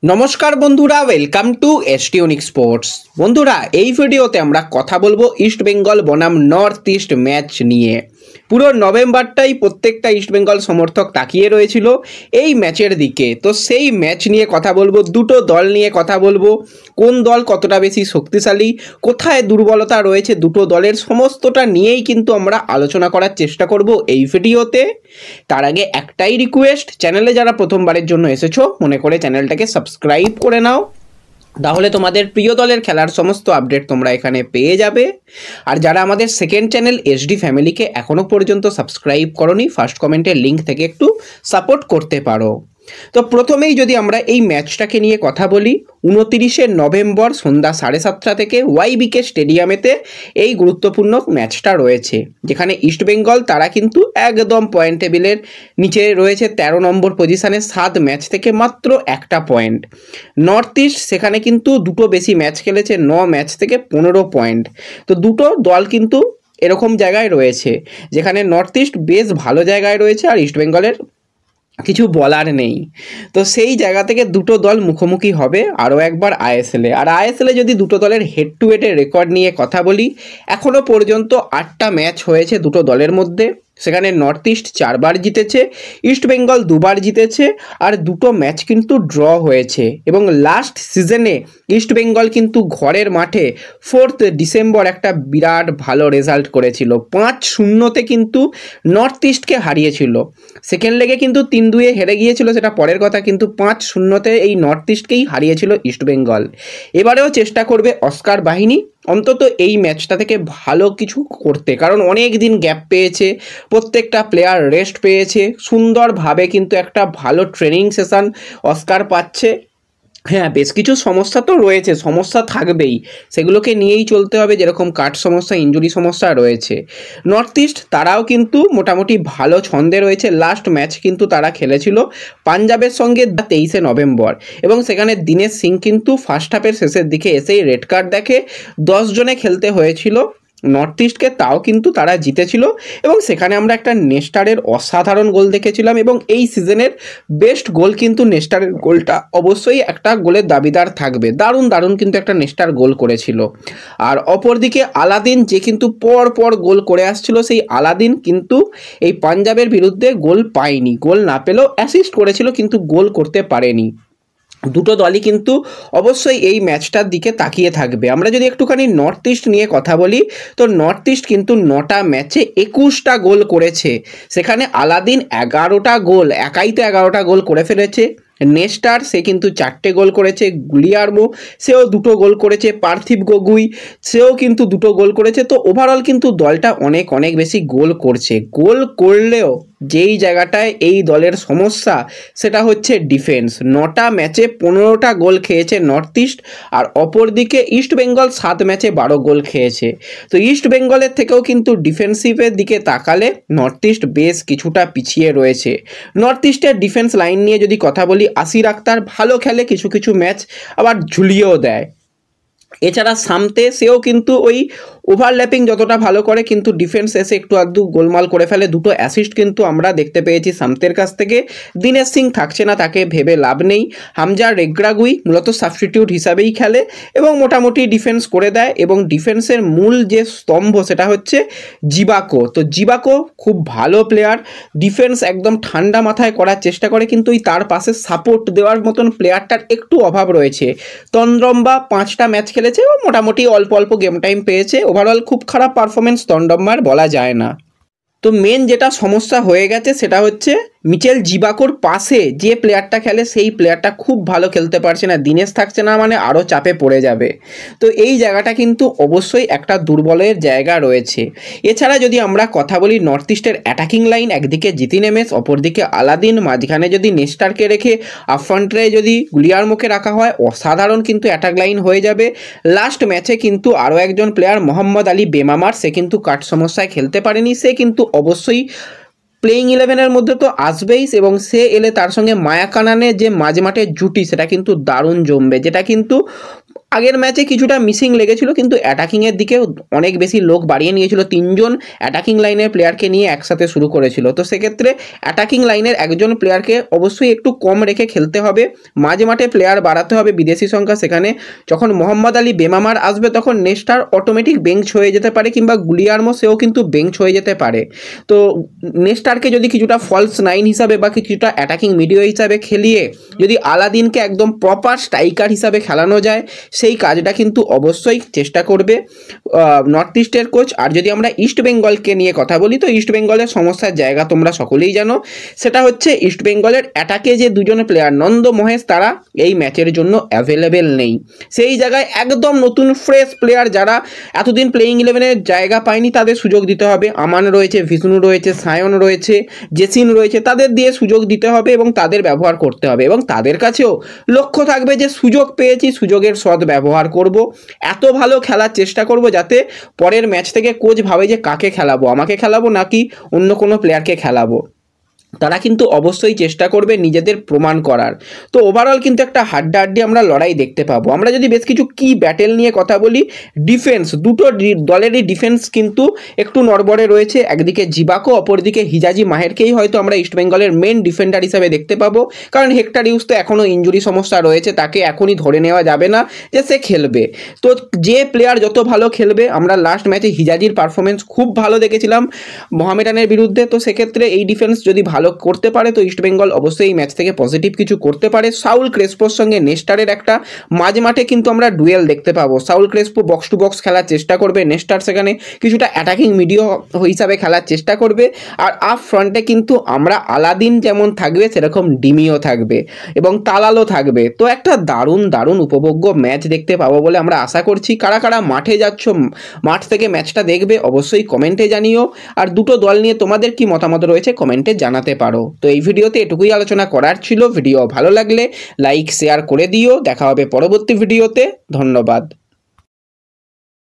নমস্কার বন্ধুরা, welcome to এসটিউনিক sports. বন্ধুরা, এই ভিডিওতে আমরা কথা বলবো ইস্ট বেঙ্গল বনাম নর্থ ইস্ট ম্যাচ নিয়ে। পুরো নভেম্বরটাই প্রত্যেকটা ইস্ট বেঙ্গল সমর্থক তাকিয়ে রয়েছিল এই ম্যাচের দিকে। তো সেই ম্যাচ নিয়ে কথা বলবো, দুটো দল নিয়ে কথা বলবো, কোন দল কতটা বেশি শক্তিশালী, কোথায় দুর্বলতা রয়েছে দুটো দলের, সমস্তটা নিয়েই কিন্তু আমরা আলোচনা করার চেষ্টা করব এই ভিডিওতে। তার আগে একটাই রিকোয়েস্ট, চ্যানেলে যারা প্রথমবারের জন্য এসেছো মনে করে চ্যানেলটাকে সাবস্ক্রাইব করে নাও, তাহলে তোমাদের প্রিয় দলের খেলার সমস্ত আপডেট তোমরা এখানে পেয়ে যাবে। আর যারা আমাদের সেকেন্ড চ্যানেল এসডি ফ্যামিলিকে এখনও পর্যন্ত সাবস্ক্রাইব করোনি, ফার্স্ট কমেন্টের লিঙ্ক থেকে একটু সাপোর্ট করতে পারো। তো প্রথমেই যদি আমরা এই ম্যাচটাকে নিয়ে কথা বলি, 29শে নভেম্বর সন্ধ্যা 7:30 থেকে ওয়াইবিকে স্টেডিয়ামেতে এই গুরুত্বপূর্ণ ম্যাচটা রয়েছে, যেখানে ইস্টবেঙ্গল তারা কিন্তু একদম পয়েন্ট টেবিলের নিচে রয়েছে 13 নম্বর পজিশানে, 7 ম্যাচ থেকে মাত্র একটা পয়েন্ট। নর্থ ইস্ট সেখানে কিন্তু দুটো বেশি ম্যাচ খেলেছে, 9 ম্যাচ থেকে 15 পয়েন্ট। তো দুটো দল কিন্তু এরকম জায়গায় রয়েছে যেখানে নর্থ ইস্ট বেশ ভালো জায়গায় রয়েছে আর ইস্টবেঙ্গলের কিছু বলার নেই। তো সেই জায়গা থেকে দুটো দল মুখোমুখি হবে আরও একবার আইএসএলে। আর আইএসএলে যদি দুটো দলের হেড টু হেডের রেকর্ড নিয়ে কথা বলি, এখনও পর্যন্ত 8টা ম্যাচ হয়েছে দুটো দলের মধ্যে। সেখানে নর্থ ইস্ট 4বার জিতেছে, ইস্টবেঙ্গল 2বার জিতেছে, আর দুটো ম্যাচ কিন্তু ড্র হয়েছে। এবং লাস্ট সিজনে ইস্টবেঙ্গল কিন্তু ঘরের মাঠে 4 ডিসেম্বর একটা বিরাট ভালো রেজাল্ট করেছিল, 5-0 কিন্তু নর্থ ইস্টকে হারিয়েছিল। সেকেন্ড লেগে কিন্তু 3-2 হেরে গিয়েছিল, সেটা পরের কথা, কিন্তু 5-0 এই নর্থ ইস্টকেই হারিয়েছিল ইস্টবেঙ্গল। এবারেও চেষ্টা করবে অস্কার বাহিনী অন্তত এই ম্যাচটা থেকে ভালো কিছু করতে, কারণ অনেক দিন গ্যাপ পেয়েছে, প্রত্যেকটা প্লেয়ার রেস্ট পেয়েছে, সুন্দরভাবে কিন্তু একটা ভালো ট্রেনিং সেশন অস্কার পাচ্ছে। হ্যাঁ, বেশ কিছু সমস্যা তো রয়েছে, সমস্যা থাকবেই, সেগুলোকে নিয়েই চলতে হবে, যেরকম কাট সমস্যা, ইনজুরি সমস্যা রয়েছে। নর্থ ইস্ট তারাও কিন্তু মোটামুটি ভালো ছন্দে রয়েছে। লাস্ট ম্যাচ কিন্তু তারা খেলেছিল পাঞ্জাবের সঙ্গে 23শে নভেম্বর, এবং সেখানে দিনেশ সিং কিন্তু ফার্স্ট হাফের শেষের দিকে এসেই রেড কার্ড দেখে 10 জনে খেলতে হয়েছিল নর্থ ইস্টকে, তাও কিন্তু তারা জিতেছিল। এবং সেখানে আমরা একটা নেস্টারের অসাধারণ গোল দেখেছিলাম, এবং এই সিজনের বেস্ট গোল কিন্তু নেস্টারের গোলটা অবশ্যই একটা গোলের দাবিদার থাকবে। দারুণ দারুণ কিন্তু একটা নেস্টার গোল করেছিল। আর অপরদিকে আলাদিন, যে কিন্তু পর পর গোল করে আসছিল, সেই আলাদিন কিন্তু এই পাঞ্জাবের বিরুদ্ধে গোল পায়নি, গোল না পেলেও অ্যাসিস্ট করেছিল কিন্তু গোল করতে পারেনি। দুটো দলই কিন্তু অবশ্যই এই ম্যাচটার দিকে তাকিয়ে থাকবে। আমরা যদি একটুখানি নর্থ ইস্ট নিয়ে কথা বলি, তো নর্থ ইস্ট কিন্তু 9টা ম্যাচে 21টা গোল করেছে। সেখানে আলাদিন 11টা গোল, একাই তো 11টা গোল করে ফেলেছে। নেস্টার সে কিন্তু 4টে গোল করেছে, গুলিয়ার্মো সেও 2টো গোল করেছে, পার্থিব গগুই সেও কিন্তু 2টো গোল করেছে। তো ওভারঅল কিন্তু দলটা অনেক অনেক বেশি গোল করছে। গোল করলেও যেই জায়গাটায় এই দলের সমস্যা সেটা হচ্ছে ডিফেন্স। 9টা ম্যাচে 15টা গোল খেয়েছে নর্থ ইস্ট, আর অপরদিকে ইস্ট বেঙ্গল 7 ম্যাচে 12 গোল খেয়েছে। তো ইস্ট বেঙ্গলের থেকেও কিন্তু ডিফেন্সিভের দিকে তাকালে নর্থ ইস্ট বেশ কিছুটা পিছিয়ে রয়েছে। নর্থ ইস্টের ডিফেন্স লাইন নিয়ে যদি কথা বলি, আসির আক্তার ভালো খেলে, কিছু কিছু ম্যাচ আবার ঝুলিয়েও দেয়। এছাড়া সামতে সেও কিন্তু ওই ওভারল্যাপিং যতটা ভালো করে, কিন্তু ডিফেন্স এসে একটু আধটু গোলমাল করে ফেলে। 2টো অ্যাসিস্ট কিন্তু আমরা দেখতে পেয়েছি সামতের কাছ থেকে। দিনেশ সিং থাকছে না, তাকে ভেবে লাভ নেই। হামজা রেগ্রাগুই মূলত সাবস্টিটিউট হিসাবেই খেলে এবং মোটামুটি ডিফেন্স করে দেয়। এবং ডিফেন্সের মূল যে স্তম্ভ সেটা হচ্ছে জিবাকো। তো জিবাকো খুব ভালো প্লেয়ার, ডিফেন্স একদম ঠান্ডা মাথায় করার চেষ্টা করে, কিন্তু তার পাশে সাপোর্ট দেওয়ার মতন প্লেয়ারটার একটু অভাব রয়েছে। তন্দ্রম্বা 5টা ম্যাচ খেলেছে এবং মোটামুটি অল্প অল্প গেম টাইম পেয়েছে। ওভারঅল খুব খারাপ পারফরমেন্স তন্ডম্বার বলা যায় না। তো মেন যেটা সমস্যা হয়ে গেছে সেটা হচ্ছে মিচেল জিবাকোর পাশে যে প্লেয়ারটা খেলে সেই প্লেয়ারটা খুব ভালো খেলতে পারছে না। দিনেশ থাকছে না মানে আরও চাপে পড়ে যাবে। তো এই জায়গাটা কিন্তু অবশ্যই একটা দুর্বলের জায়গা রয়েছে। এছাড়া যদি আমরা কথা বলি নর্থ ইস্টের অ্যাটাকিং লাইন, একদিকে জিতিন এমএস, অপরদিকে আলাদিন, মাঝখানে যদি নেস্টারকে রেখে আফ্রন্টে যদি গুলিয়ার্মোকে রাখা হয়, অসাধারণ কিন্তু অ্যাটাক লাইন হয়ে যাবে। লাস্ট ম্যাচে কিন্তু আরও একজন প্লেয়ার মোহাম্মদ আলী বেমামার, সে কিন্তু কাট সমস্যায় খেলতে পারেনি, সে কিন্তু অবশ্যই প্লেইং 11-এর মধ্যে তো আসবেই। এবং সে এলে তার সঙ্গে মায়া কানানের যে মাঝে মাঠের জুটি সেটা কিন্তু দারুণ জমবে, যেটা কিন্তু আগের ম্যাচে কিছুটা মিসিং লেগেছিল, কিন্তু অ্যাটাকিংয়ের দিকে অনেক বেশি লোক বাড়িয়ে নিয়েছিল। 3 জন অ্যাটাকিং লাইনের প্লেয়ারকে নিয়ে একসাথে শুরু করেছিল। তো সেক্ষেত্রে অ্যাটাকিং লাইনের একজন প্লেয়ারকে অবশ্যই একটু কম রেখে খেলতে হবে, মাঝ মাঠে প্লেয়ার বাড়াতে হবে বিদেশি সংখ্যা। সেখানে যখন মোহাম্মদ আলী বেমামার আসবে তখন নেস্টার অটোমেটিক বেঞ্চ হয়ে যেতে পারে, কিংবা গুলিয়ার্মো সেও কিন্তু বেঞ্চ হয়ে যেতে পারে। তো নেস্টারকে যদি কিছুটা ফলস 9 হিসাবে বা কিছুটা অ্যাটাকিং মিডিও হিসাবে খেলিয়ে যদি আলাদিনকে একদম প্রপার স্ট্রাইকার হিসাবে খেলানো যায়, সেই কাজটা কিন্তু অবশ্যই চেষ্টা করবে নর্থ ইস্টের কোচ। আর যদি আমরা ইস্ট বেঙ্গলকে নিয়ে কথা বলি, তো ইস্ট বেঙ্গলের সমস্যার জায়গা তোমরা সকলেই জানো, সেটা হচ্ছে ইস্ট বেঙ্গলের অ্যাটাকে যে দুজন প্লেয়ার নন্দ মহেশ, তারা এই ম্যাচের জন্য অ্যাভেলেবেল নেই। সেই জায়গায় একদম নতুন ফ্রেশ প্লেয়ার যারা এতদিন প্লেইং 11-এর জায়গা পায়নি, তাদের সুযোগ দিতে হবে। আমান রয়েছে, বিষ্ণু রয়েছে, সায়ন রয়েছে, জেসিন রয়েছে, তাদের দিয়ে সুযোগ দিতে হবে এবং তাদের ব্যবহার করতে হবে। এবং তাদের কাছেও লক্ষ্য থাকবে যে সুযোগ পেয়েছি, সুযোগের সৎ ব্যবহার করব, এত ভালো খেলার চেষ্টা করব যাতে পরের ম্যাচ থেকে কোচ ভাবে যে কাকে খেলাবো, আমাকে খেলাবো নাকি অন্য কোনো প্লেয়ারকে খেলাবো। তারা কিন্তু অবশ্যই চেষ্টা করবে নিজেদের প্রমাণ করার। তো ওভারঅল কিন্তু একটা হাড্ডাহাড্ডি আমরা লড়াই দেখতে পাবো। আমরা যদি বেশ কিছু কি ব্যাটেল নিয়ে কথা বলি, ডিফেন্স, দুটো দলেরই ডিফেন্স কিন্তু একটু নড়বড়ে রয়েছে। একদিকে জিবাকো, অপরদিকে হিজাজি মাহেরকেই হয়তো আমরা ইস্টবেঙ্গলের মেন ডিফেন্ডার হিসাবে দেখতে পাবো, কারণ হেক্টর ইউস তো এখনও ইঞ্জুরি সমস্যা রয়েছে, তাকে এখনই ধরে নেওয়া যাবে না যে সে খেলবে। তো যে প্লেয়ার যত ভালো খেলবে, আমরা লাস্ট ম্যাচে হিজাজির পারফরমেন্স খুব ভালো দেখেছিলাম মোহামেডানের বিরুদ্ধে। তো সেক্ষেত্রে এই ডিফেন্স যদি ভালো করতে পারে তো ইস্টবেঙ্গল অবশ্যই এই ম্যাচ থেকে পজিটিভ কিছু করতে পারে। সাউল ক্রেসপোর সঙ্গে নেস্টারের একটা মাঝ মাঠে কিন্তু আমরা ডুয়েল দেখতে পাবো। Saul Crespo box to box খেলার চেষ্টা করবে, নেস্টার সেখানে কিছুটা অ্যাটাকিং মিডিও হিসাবে খেলার চেষ্টা করবে। আর আপ ফ্রন্টে কিন্তু আমরা আলাদিন যেমন থাকবে সেরকম ডিমিও থাকবে এবং তালালও থাকবে। তো একটা দারুণ দারুণ উপভোগ্য ম্যাচ দেখতে পাবো বলে আমরা আশা করছি। কারা কারা মাঠে যাচ্ছ, মাঠ থেকে ম্যাচটা দেখবে, অবশ্যই কমেন্টে জানিও। আর দুটো দল নিয়ে তোমাদের কি মতামত রয়েছে কমেন্টে জানাতে পারো। তো এই ভিডিওতে এটুকুই আলোচনা করার ছিল। ভিডিও ভালো লাগলে লাইক শেয়ার করে দিও। দেখা হবে পরবর্তী ভিডিওতে। ধন্যবাদ।